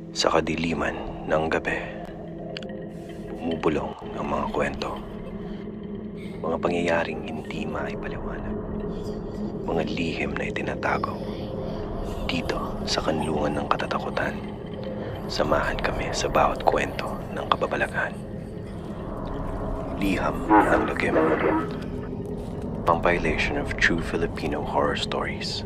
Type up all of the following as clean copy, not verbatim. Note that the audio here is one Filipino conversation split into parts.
Sa kadiliman ng gabi, bumubulong ang mga kwento. Mga pangyayaring hindi maipaliwanag. Mga lihim na itinatago. Dito sa kanlungan ng katatakutan, samahan kami sa bawat kwento ng kababalaghan. Liham ng Lagim. Compilation of true Filipino horror stories.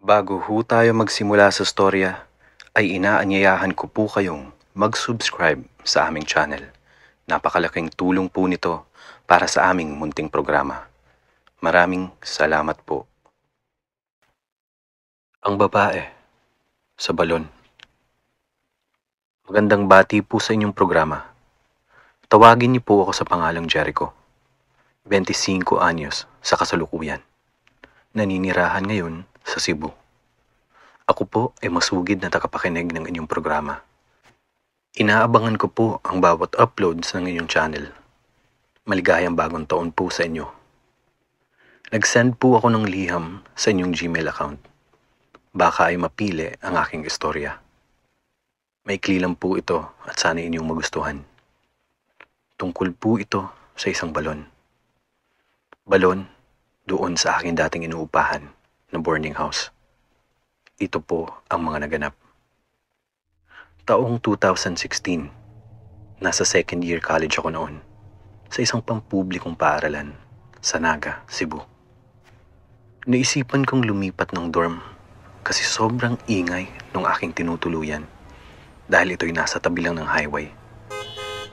Bago ho tayo magsimula sa storya, ay inaanyayahan ko po kayong mag-subscribe sa aming channel. Napakalaking tulong po nito para sa aming munting programa. Maraming salamat po. Ang babae sa balon. Magandang bati po sa inyong programa. Tawagin niyo po ako sa pangalang Jericho. 25 anyos sa kasalukuyan. Naninirahan ngayon sa Cebu. Ako po ay masugid na tagapakinig ng inyong programa. Inaabangan ko po ang bawat uploads ng inyong channel. Maligayang bagong taon po sa inyo. Nag-send po ako ng liham sa inyong Gmail account. Baka ay mapili ang aking istorya. Maikli lang po ito at sana inyong magustuhan. Tungkol po ito sa isang balon. Balon doon sa aking dating inuupahan na boarding house. Ito po ang mga naganap. Taong 2016, nasa second year college ako noon sa isang pampublikong paaralan sa Naga, Cebu. Naisipan kong lumipat ng dorm kasi sobrang ingay ng aking tinutuluyan dahil ito'y nasa tabi lang ng highway.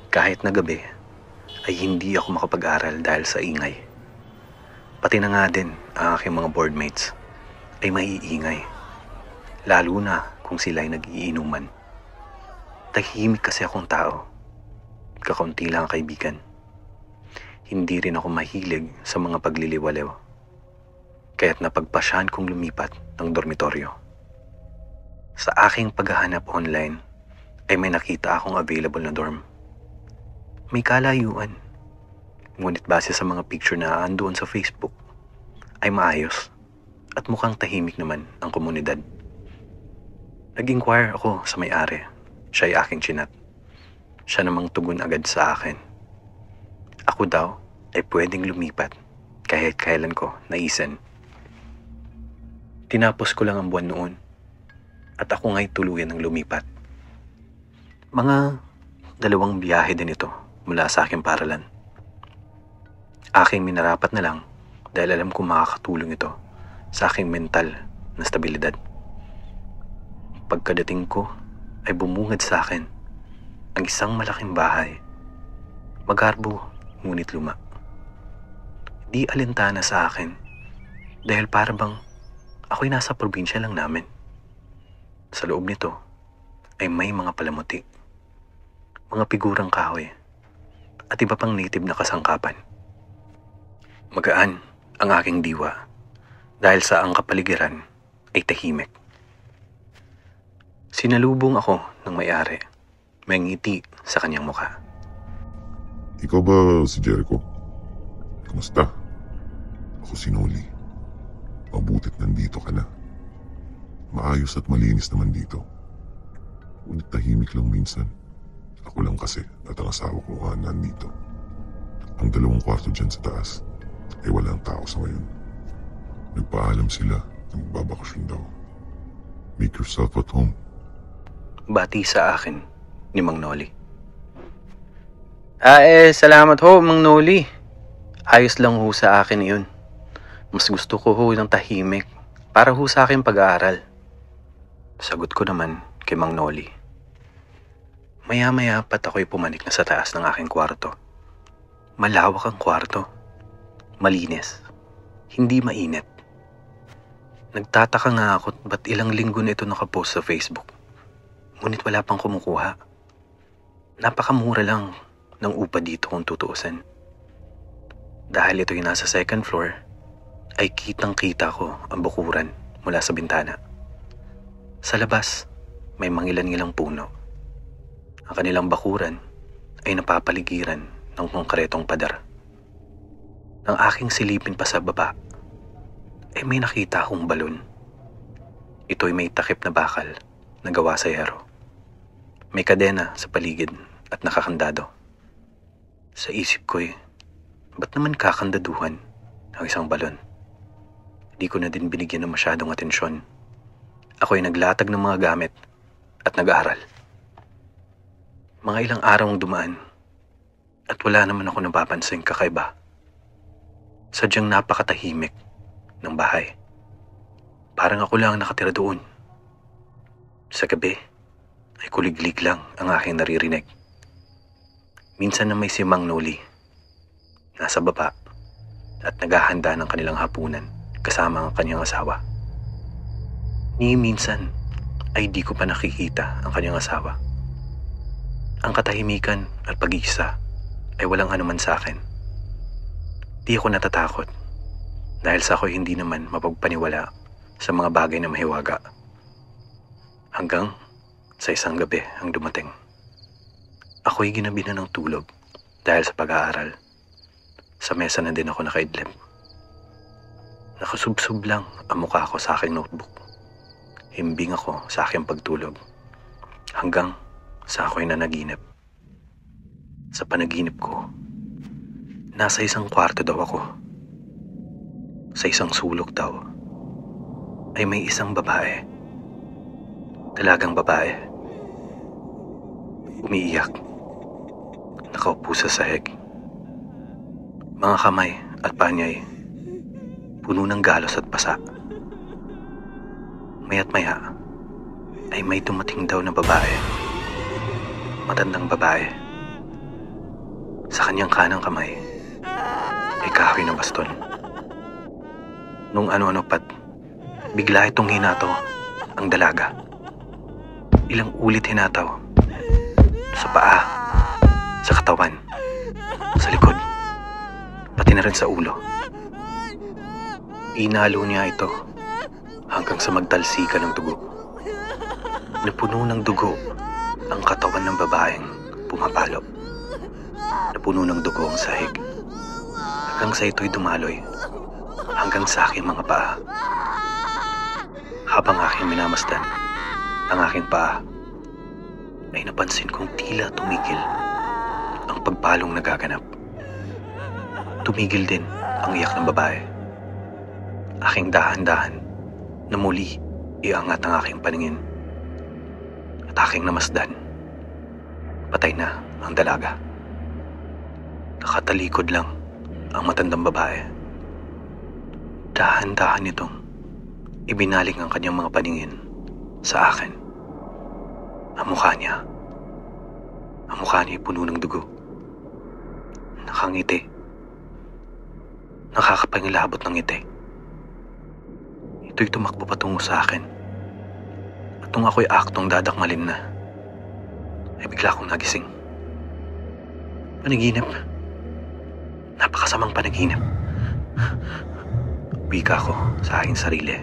Kahit na gabi, ay hindi ako makapag-aral dahil sa ingay. Pati na nga din ang aking mga boardmates ay maiingay. Lalo na kung sila ay nag-iinuman. Tahimik kasi akong tao. Kakaunti lang ang kaibigan. Hindi rin ako mahilig sa mga pagliliwaliw. Kaya't napagpasyahan kong lumipat ng dormitoryo. Sa aking paghahanap online, ay may nakita akong available na dorm. May kalayuan. Ngunit base sa mga picture na andoon sa Facebook, ay maayos at mukhang tahimik naman ang komunidad. Nag-inquire ako sa may-ari. Siya ay aking chinat. Siya namang tugon agad sa akin. Ako daw ay pwedeng lumipat kahit kailan ko naisin. Tinapos ko lang ang buwan noon at ako nga'y tuluyan ng lumipat. Mga 2 biyahe din ito mula sa aking paralan. Aking minarapat na lang dahil alam kong makakatulong ito sa aking mental na stabilidad. Pagkadating ko ay bumungad sa akin ang isang malaking bahay. Magarbo ngunit luma. Di alintana sa akin dahil parang ako'y nasa probinsya lang namin. Sa loob nito ay may mga palamuti, mga figurang kahoy at iba pang native na kasangkapan. Magaan ang aking diwa dahil sa ang kapaligiran ay tahimik. Sinalubong ako ng may-ari. May ngiti sa kanyang mukha. Ikaw ba si Jericho? Kamusta? Ako si Noli. Mabutit nandito ka na. Maayos at malinis naman dito. Ngunit tahimik lang minsan. Ako lang kasi at ang asawa ko nandito. Ang 2 kwarto dyan sa taas ay walang tao sa ngayon. Nagpaalam sila na magbabakasyon daw. Make yourself at home. Bati sa akin ni Mang Noli. Salamat ho, Mang Noli. Ayos lang ho sa akin yun. Mas gusto ko ho ng tahimik para ho sa akin pag-aaral. Sagot ko naman kay Mang Noli. Maya-maya pat ako'y pumanik na sa taas ng aking kwarto. Malawak ang kwarto. Malinis. Hindi mainit. Nagtataka nga ako ba't ilang linggo na ito nakapost sa Facebook. Ngunit wala pang kumukuha. Napakamura lang ng upa dito kung tutuusin. Dahil ito'y nasa 2nd floor, ay kitang-kita ko ang bukuran mula sa bintana. Sa labas, may mangilan-ngilang puno. Ang kanilang bakuran ay napapaligiran ng konkretong pader. Nang aking silipin pa sa baba, ay may nakita akong balon. Ito'y may takip na bakal na gawa sa yero. May kadena sa paligid at nakakandado. Sa isip ko'y, ba't naman kakandaduhan ang isang balon? Di ko na din binigyan ng masyadong atensyon. Ako'y naglatag ng mga gamit at nag-aaral. Mga ilang araw ang dumaan at wala naman ako napapansing kakaiba. Sadyang napakatahimik ng bahay. Parang ako lang nakatira doon. Sa gabi ay kuliglig lang ang aking naririnig. Minsan na may si Mang Noli nasa baba at naghahanda ng kanilang hapunan kasama ang kanyang asawa. Ni minsan ay di ko pa nakikita ang kanyang asawa. Ang katahimikan at pag-iisa ay walang anuman sa akin. Di ako natatakot dahil sa ako'y hindi naman mapagpaniwala sa mga bagay na mahiwaga. Hanggang sa isang gabi ang dumating. Ako'y ginabi na ng tulog dahil sa pag-aaral. Sa mesa na din ako nakaidlip. Nakasubsob lang ang mukha ko sa aking notebook. Himbing ako sa aking pagtulog. Hanggang sa ako'y nanaginip. Sa panaginip ko, nasa isang kwarto daw ako. Sa isang sulok daw ay may isang babae. Dalagang babae. Umiiyak. Nakaupo sa sahig. Mga kamay at panyay puno ng galos at pasa. Maya't maya ay may dumating daw na babae. Matandang babae. Sa kanyang kanang kamay ay kahoy na baston. Nung ano-ano pat, bigla itong hinato ang dalaga. Ilang ulit hinataw. Sa paa, sa katawan, sa likod, pati na rin sa ulo. Inalo niya ito hanggang sa magtalsika ng dugo. Napuno ng dugo ang katawan ng babaeng pumapalo. Napuno ng dugo ang sahig. Hanggang sa ito'y dumaloy hanggang sa aking mga paa. Habang aking minamasdan ang aking paa, ay napansin kong tila tumigil ang pagpalong nagaganap. Tumigil din ang iyak ng babae. Aking dahan-dahan na muli iangat ang aking paningin. At aking namasdan, patay na ang dalaga. Nakatalikod lang ang matandang babae. Dahan-dahan nitong ibinaling ang kanyang mga paningin sa akin. Ang mukha niya ay puno ng dugo. Nakangiti. Nakakapangilabot ng ngiti. Ito'y tumakbo patungo sa akin. At nung ako'y aktong dadakmalin na, ay bigla akong nagising. Panaginip. Napakasamang panaginip. Wika ko sa aking sarili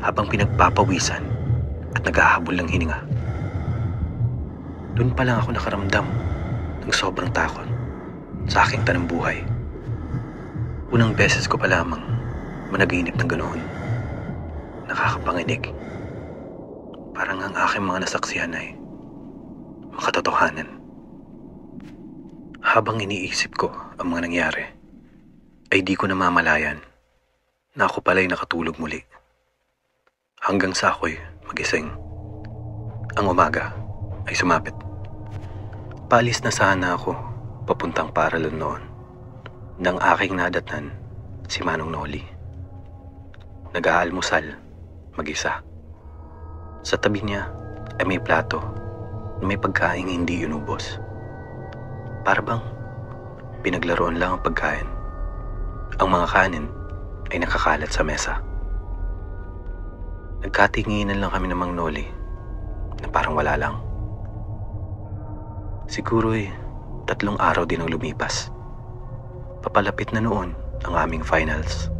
habang pinagpapawisan at naghahabol ng hininga. Doon pa lang ako nakaramdam ng sobrang takot sa aking tanambuhay. Unang beses ko pa lamang managinip ng ganoon. Nakakapanginig. Parang ang aking mga nasaksihan ay makatotohanan. Habang iniisip ko ang mga nangyari, ay di ko namamalayan na ako pala'y nakatulog muli. Hanggang sa ako'y magising. Ang umaga ay sumapit. Paalis na sana ako papuntang paaralan noon nang aking nadatnan si Manong Noli. Nag-aalmusal mag-isa. Sa tabi niya ay may plato na may pagkaing hindi inubos. Para bang pinaglaruan lang ang pagkain. Ang mga kanin ay nakakalat sa mesa. Nagkatinginan lang kami ng Mang Noli na parang wala lang. Siguro'y 3 araw din ang lumipas. Papalapit na noon ang aming finals.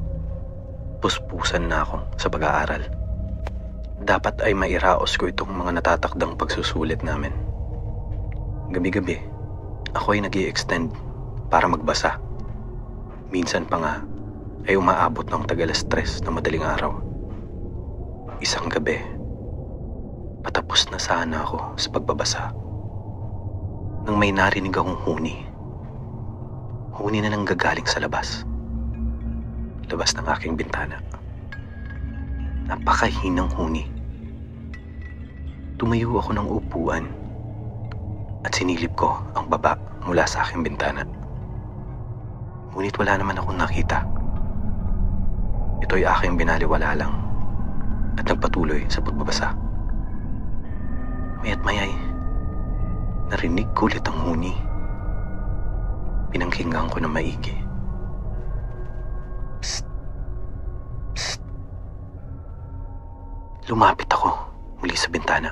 Puspusan na ako sa pag-aaral. Dapat ay mairaos ko itong mga natatakdang pagsusulit namin. Gabi-gabi, ako ay nag-i-extend para magbasa. Minsan pa nga ay umaabot ng tag-alas-3 na madaling araw. Isang gabi, patapos na sana ako sa pagbabasa nang may narinig akong huni. Huni na nanggagaling sa labas. Labas ng aking bintana. Napakahinang huni. Tumayo ako ng upuan at sinilip ko ang baba mula sa aking bintana. Ngunit wala naman akong nakita. Ito'y aking binaliwala lang at nagpatuloy sa pagbabasa. Maya't mayay, narinig ko ulit ang huni. Pinangkinggan ko na maigi. Psst! Psst! Lumapit ako muli sa bintana.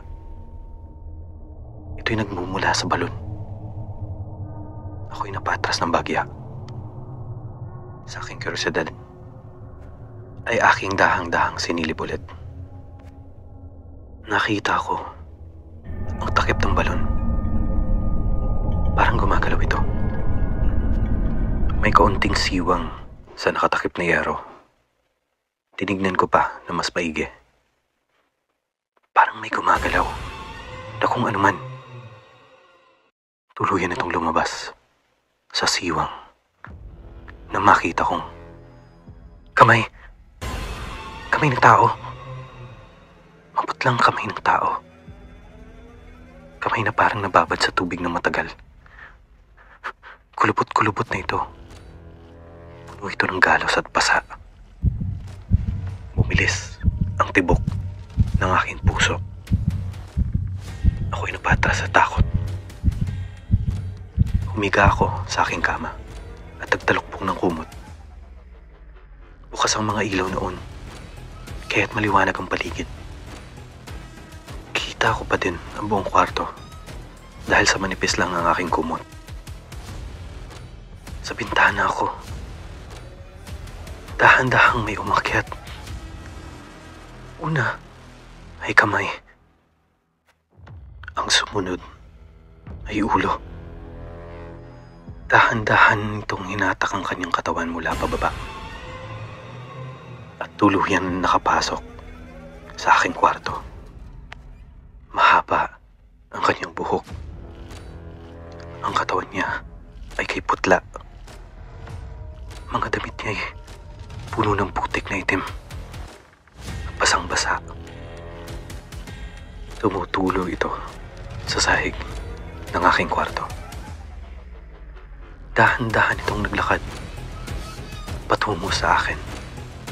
Ito'y nagmumula sa balon. Ako'y napatras ng bagya. Sa aking kuryosidad, ay aking dahang-dahang sinilip ulit. Nakita ko ang takip ng balon. Parang gumagalaw ito. May kaunting siwang sa nakatakip na yero. Tinignan ko pa na mas maigi. Parang may gumagalaw na kung ano man. Tuluyan itong lumabas sa siwang na makita kong kamay ng tao. Maputlang kamay ng tao. Kamay na parang nababad sa tubig na matagal. Kulubot-kulubot na ito. Puno ito ng galos at pasa. Bumilis ang tibok ng aking puso. Ako'y napatras sa takot. Humiga ako sa aking kama at nagtalukbong ng kumot. Bukas ang mga ilaw noon, kaya't maliwanag ang paligid. Kita ko pa din ang buong kwarto dahil sa manipis lang ang aking kumot. Sa bintana ako, dahan-dahang may umakyat. Una ay kamay. Ang sumunod ay ulo. Dahan-dahan itong hinatak ang kanyang katawan mula pababa. At tuluyan nakapasok sa aking kwarto. Mahaba ang kanyang buhok. Ang katawan niya ay kay putla. Mga damit niya ay puno ng putik na itim. Basang-basa. Tumutulo ito sa sahig ng aking kwarto. Dahan-dahan itong naglakad patungo sa akin.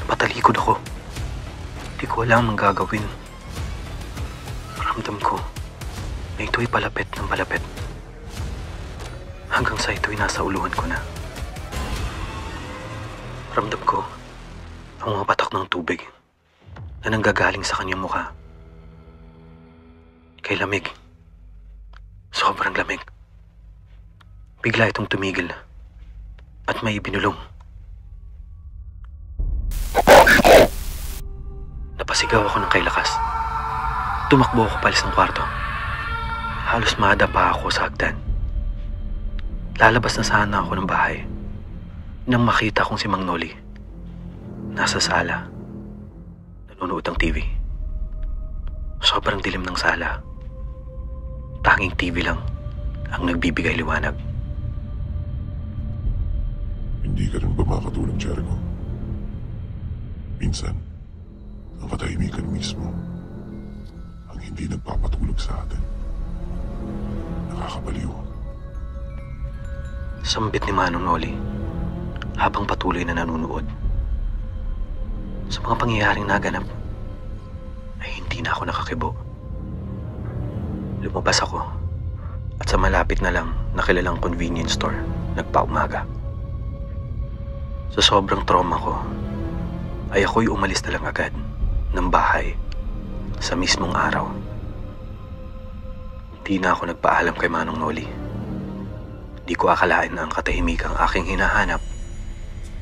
Patalikod ako. Di ko alam ang gagawin. Ramdam ko na ito'y palapit ng palapit. Hanggang sa ito'y nasa uluhan ko na. Ramdam ko ang mga patak ng tubig na nanggagaling sa kanyang mukha. Kay lamig. Sobrang lamig. Bigla itong tumigil at may ibinulong. Napasigaw ako ng kay lakas. Tumakbo ako palis ng kwarto. Halos madapa ako sa hagdan. Lalabas na sana ako ng bahay nang makita kong si Mang Noli nasa sala, nanonood ng TV. Sobrang dilim ng sala. Tanging TV lang ang nagbibigay liwanag. Hindi ka rin ba makatulog, Jericho? Minsan, ang katahimikan mismo ang hindi nagpapatulog sa atin. Nakakabaliw. Sambit ni Manong Noli habang patuloy na nanonood. Sa mga pangyayaring naganap ay hindi na ako nakakibo. Lumabas ako at sa malapit na lang na kilalang convenience store nagpaumaga. Sa sobrang trauma ko ay ako'y umalis na lang agad ng bahay sa mismong araw. Hindi na ako nagpaalam kay Manong Noli. Di ko akalain na ang katahimikang aking hinahanap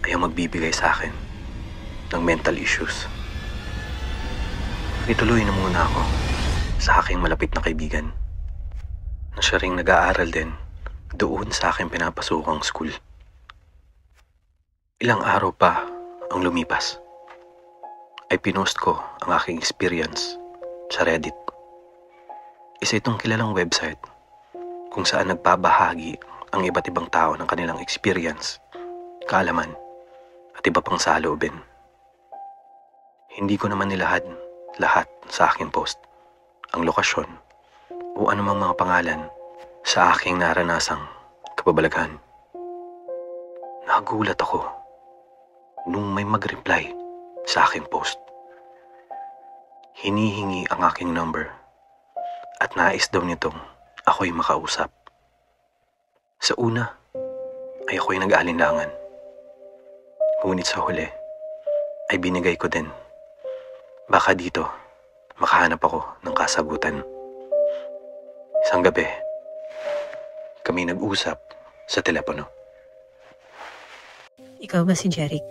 ay ang magbibigay sa akin ng mental issues. Ituloy na muna ako sa aking malapit na kaibigan na siya ring nag-aaral din doon sa aking pinapasukang school. Ilang araw pa ang lumipas, ay pinost ko ang aking experience sa Reddit. Isa itong kilalang website kung saan nagpabahagi ang iba't ibang tao ng kanilang experience, kaalaman, at iba pang saloobin. Hindi ko naman nilahad lahat sa aking post, ang lokasyon o anumang mga pangalan sa aking naranasang kababalaghan. Nagulat ako nung may mag-reply sa aking post. Hinihingi ang aking number at nais daw nitong ako'y makausap. Sa una ay ako'y nag-alinlangan. Ngunit sa huli ay binigay ko din. Baka dito makahanap ako ng kasagutan. Isang gabi, kami nag-usap sa telepono. Ikaw ba si Jeric?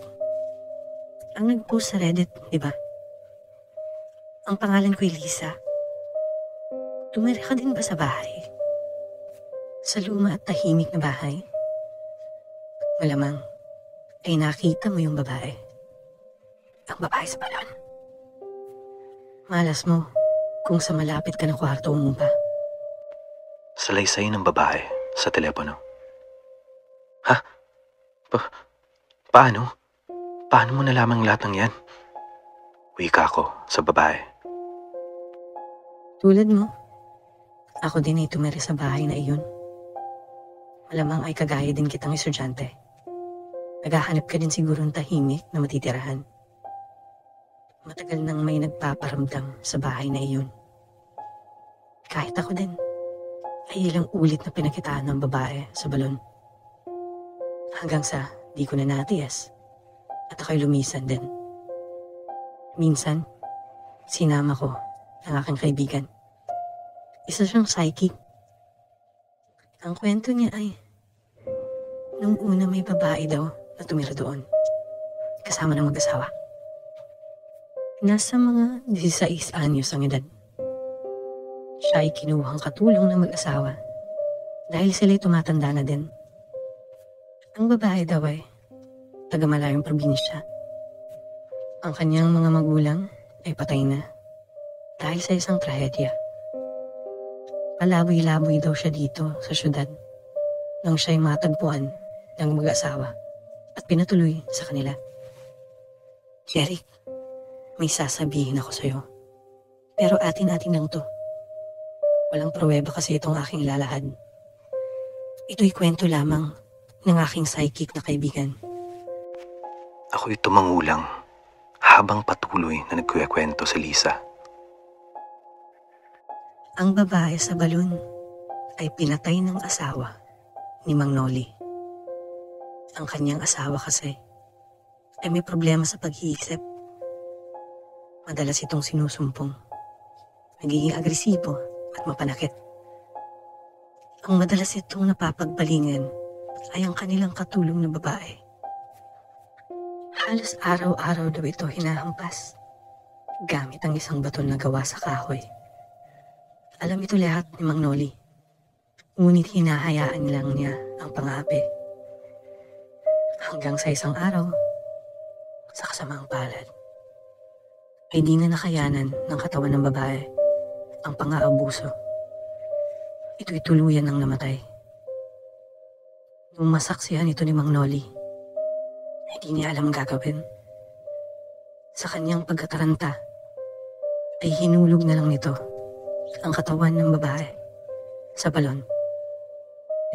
Ang nag-post sa Reddit, di ba? Ang pangalan ko'y Lisa. Tumira ka din ba sa bahay? Sa luma at tahimik na bahay? Malamang ay nakita mo yung babae. Ang babae sa balon. Malas mo kung sa malapit ka na kwarto umupa. Salaysay ng babae sa telepono. Ha? Paano? Paano mo nalamang lahat ng yan? Wika ko sa babae. Tulad mo, ako din ay tumira sa bahay na iyon. Malamang ay kagaya din kitang estudyante. Naghahanap ka din siguro ng tahimik na matitirahan. Matagal nang may nagpaparamdam sa bahay na iyon. Kahit ako din, ay ilang ulit na pinakitaan ng babae sa balon. Hanggang sa di ko na natiyas at ako'y lumisan din. Minsan, sinama ko ang aking kaibigan. Isa siyang psychic. Ang kwento niya ay, nung una may babae daw na tumira doon, kasama ng mag-asawa. Nasa mga 16 anyos ang edad. Siya ay kinuhang katulong ng mag-asawa dahil sila'y tumatanda na din. Ang babae daw ay taga-malayong probinsya. Ang kanyang mga magulang ay patay na dahil sa isang trahedya. Palaboy-laboy daw siya dito sa syudad nang siya'y matagpuan ng mag-asawa at pinatuloy sa kanila. Jeric, may sasabihin ako sa'yo. Pero atin-atin lang to. Walang pruweba kasi itong aking lalahad. Ito'y kwento lamang ng aking psychic na kaibigan. Ako'y tumangulang habang patuloy na nagkukwento si Lisa. Ang babae sa balon ay pinatay ng asawa ni Mang Noli. Ang kanyang asawa kasi ay may problema sa pag-iisip. Madalas itong sinusumpong, nagiging agresibo at mapanakit. Ang madalas itong napapagbalingan ay ang kanilang katulong na babae. Halos araw-araw daw ito hinahampas gamit ang isang baton na gawa sa kahoy. Alam ito lahat ni Mang Noli, ngunit hinahayaan lang niya ang pang-aapi. Hanggang sa isang araw, sa kasamaang palad, ay di na nakayanan ng katawan ng babae ang pang-aabuso. Ito'y tuluyan ng namatay. Nung masaksihan ito ni Mang Noli, ay di niya alam ang gagawin. Sa kanyang pagkataranta, ay hinulog na lang nito ang katawan ng babae sa balon.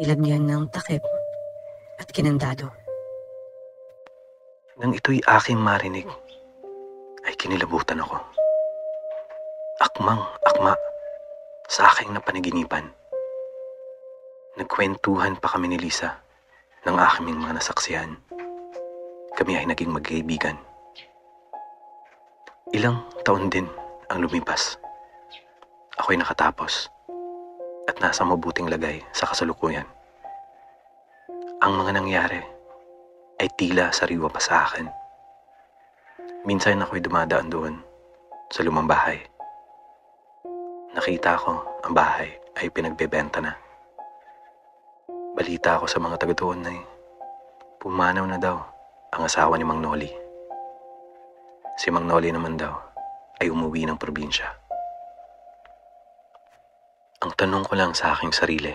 Nilagyan ng takip at kinandado. Nang ito'y aking marinig, ay kinilabutan ako. Akmang-akma sa aking napanaginipan. Nagkwentuhan pa kami ni Lisa ng aking mga nasaksihan. Kami ay naging magkaibigan. Ilang taon din ang lumipas. Ako'y nakatapos at nasa mabuting lagay sa kasalukuyan. Ang mga nangyari ay tila sariwa pa sa akin. Minsan ako'y dumadaan doon sa lumang bahay. Nakita ko ang bahay ay pinagbebenta na. Balita ako sa mga taga doon na pumanaw na daw ang asawa ni Mang Noli. Si Mang Noli naman daw ay umuwi ng probinsya. Ang tanong ko lang sa aking sarili,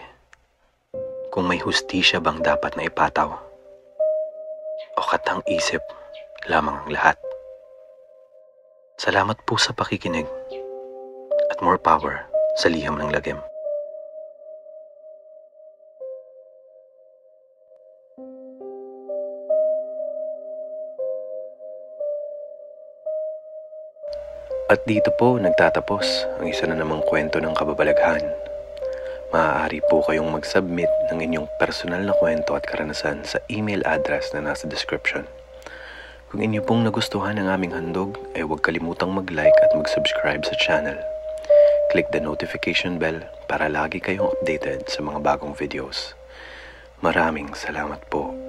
kung may hustisya bang dapat na ipataw o katang isip lamang ang lahat. Salamat po sa pakikinig at more power sa liham ng lagim. At dito po nagtatapos ang isa na namang kwento ng kababalaghan. Maaari po kayong mag-submit ng inyong personal na kwento at karanasan sa email address na nasa description. Kung inyo pong nagustuhan ang aming handog, ay huwag kalimutang mag-like at mag-subscribe sa channel. Click the notification bell para lagi kayong updated sa mga bagong videos. Maraming salamat po.